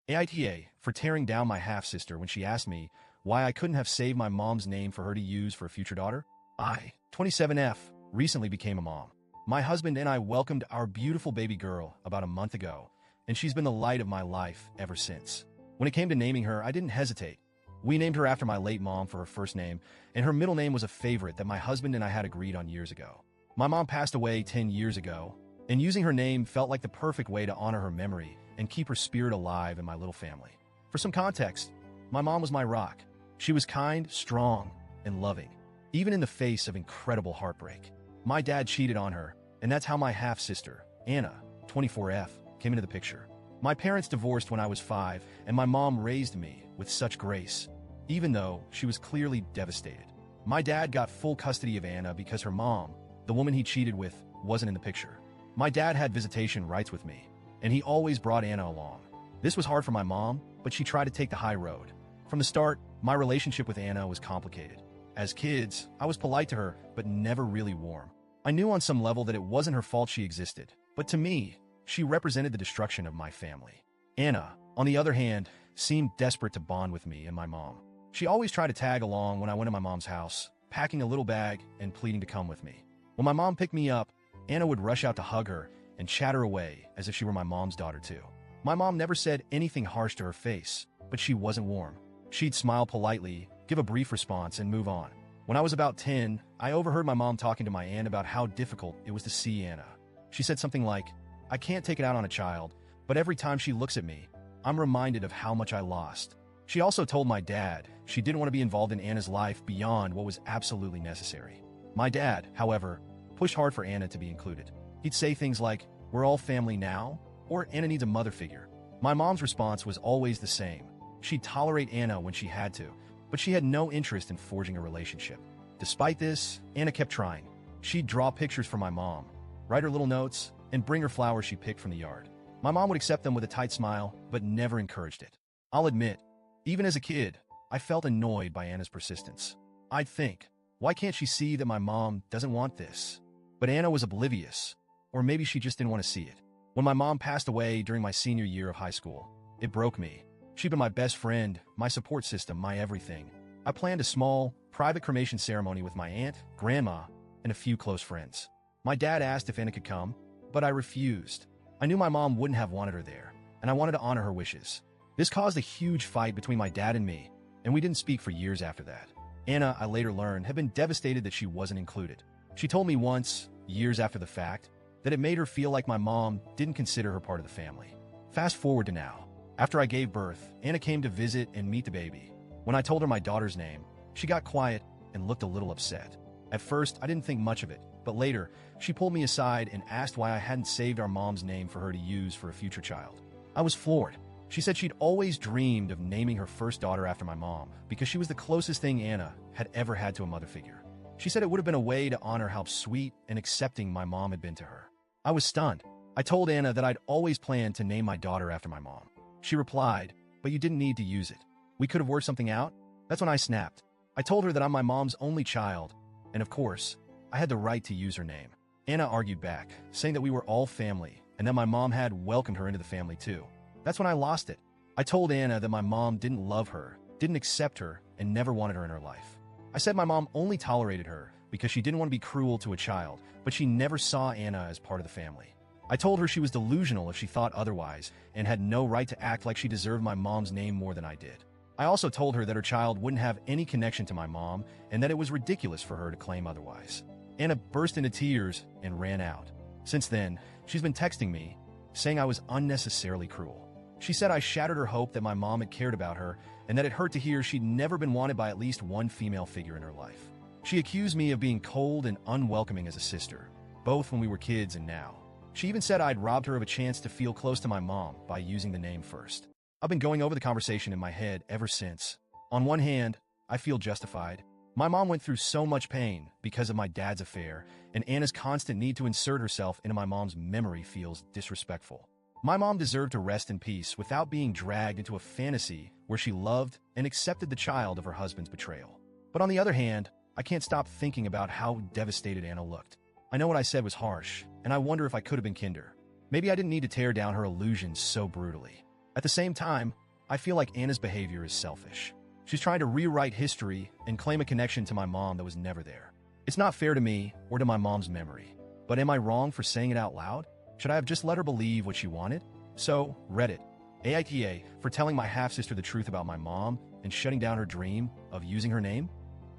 AITA for tearing down my half-sister when she asked me why I couldn't have saved my mom's name for her to use for a future daughter. I, 27F, recently became a mom. My husband and I welcomed our beautiful baby girl about a month ago, and she's been the light of my life ever since. When it came to naming her, I didn't hesitate. We named her after my late mom for her first name, and her middle name was a favorite that my husband and I had agreed on years ago. My mom passed away 10 years ago, and using her name felt like the perfect way to honor her memory and keep her spirit alive in my little family. For some context, my mom was my rock. She was kind, strong, and loving, even in the face of incredible heartbreak. My dad cheated on her, and that's how my half-sister, Anna, 24F, came into the picture. My parents divorced when I was 5, and my mom raised me with such grace, even though she was clearly devastated. My dad got full custody of Anna because her mom, the woman he cheated with, wasn't in the picture. My dad had visitation rights with me, and he always brought Anna along. This was hard for my mom, but she tried to take the high road. From the start, my relationship with Anna was complicated. As kids, I was polite to her, but never really warm. I knew on some level that it wasn't her fault she existed, but to me, she represented the destruction of my family. Anna, on the other hand, seemed desperate to bond with me and my mom. She always tried to tag along when I went to my mom's house, packing a little bag and pleading to come with me. When my mom picked me up, Anna would rush out to hug her and chatter away as if she were my mom's daughter too. My mom never said anything harsh to her face, but she wasn't warm. She'd smile politely, give a brief response, and move on. When I was about 10, I overheard my mom talking to my aunt about how difficult it was to see Anna. She said something like, "I can't take it out on a child, but every time she looks at me, I'm reminded of how much I lost." She also told my dad she didn't want to be involved in Anna's life beyond what was absolutely necessary. My dad, however, pushed hard for Anna to be included. He'd say things like, "We're all family now," or "Anna needs a mother figure." My mom's response was always the same. She'd tolerate Anna when she had to, but she had no interest in forging a relationship. Despite this, Anna kept trying. She'd draw pictures for my mom, write her little notes, and bring her flowers she picked from the yard. My mom would accept them with a tight smile, but never encouraged it. I'll admit, even as a kid, I felt annoyed by Anna's persistence. I'd think, why can't she see that my mom doesn't want this? But Anna was oblivious, or maybe she just didn't want to see it. When my mom passed away during my senior year of high school, it broke me. She'd been my best friend, my support system, my everything. I planned a small, private cremation ceremony with my aunt, grandma, and a few close friends. My dad asked if Anna could come, but I refused. I knew my mom wouldn't have wanted her there, and I wanted to honor her wishes. This caused a huge fight between my dad and me, and we didn't speak for years after that. Anna, I later learned, had been devastated that she wasn't included. She told me once, years after the fact, that it made her feel like my mom didn't consider her part of the family. Fast forward to now. After I gave birth, Anna came to visit and meet the baby. When I told her my daughter's name, she got quiet and looked a little upset. At first, I didn't think much of it, but later, she pulled me aside and asked why I hadn't saved our mom's name for her to use for a future child. I was floored. She said she'd always dreamed of naming her first daughter after my mom because she was the closest thing Anna had ever had to a mother figure. She said it would have been a way to honor how sweet and accepting my mom had been to her. I was stunned. I told Anna that I'd always planned to name my daughter after my mom. She replied, "But you didn't need to use it. We could have worked something out." That's when I snapped. I told her that I'm my mom's only child, and of course, I had the right to use her name. Anna argued back, saying that we were all family and that my mom had welcomed her into the family too. That's when I lost it. I told Anna that my mom didn't love her, didn't accept her, and never wanted her in her life. I said my mom only tolerated her because she didn't want to be cruel to a child, but she never saw Anna as part of the family. I told her she was delusional if she thought otherwise and had no right to act like she deserved my mom's name more than I did. I also told her that her child wouldn't have any connection to my mom and that it was ridiculous for her to claim otherwise. Anna burst into tears and ran out. Since then, she's been texting me, saying I was unnecessarily cruel. She said I shattered her hope that my mom had cared about her and that it hurt to hear she'd never been wanted by at least one female figure in her life. She accused me of being cold and unwelcoming as a sister, both when we were kids and now. She even said I'd robbed her of a chance to feel close to my mom by using the name first. I've been going over the conversation in my head ever since. On one hand, I feel justified. My mom went through so much pain because of my dad's affair, and Anna's constant need to insert herself into my mom's memory feels disrespectful. My mom deserved to rest in peace without being dragged into a fantasy where she loved and accepted the child of her husband's betrayal. But on the other hand, I can't stop thinking about how devastated Anna looked. I know what I said was harsh, and I wonder if I could have been kinder. Maybe I didn't need to tear down her illusions so brutally. At the same time, I feel like Anna's behavior is selfish. She's trying to rewrite history and claim a connection to my mom that was never there. It's not fair to me or to my mom's memory. But am I wrong for saying it out loud? Should I have just let her believe what she wanted? So, Reddit, AITA, for telling my half-sister the truth about my mom and shutting down her dream of using her name?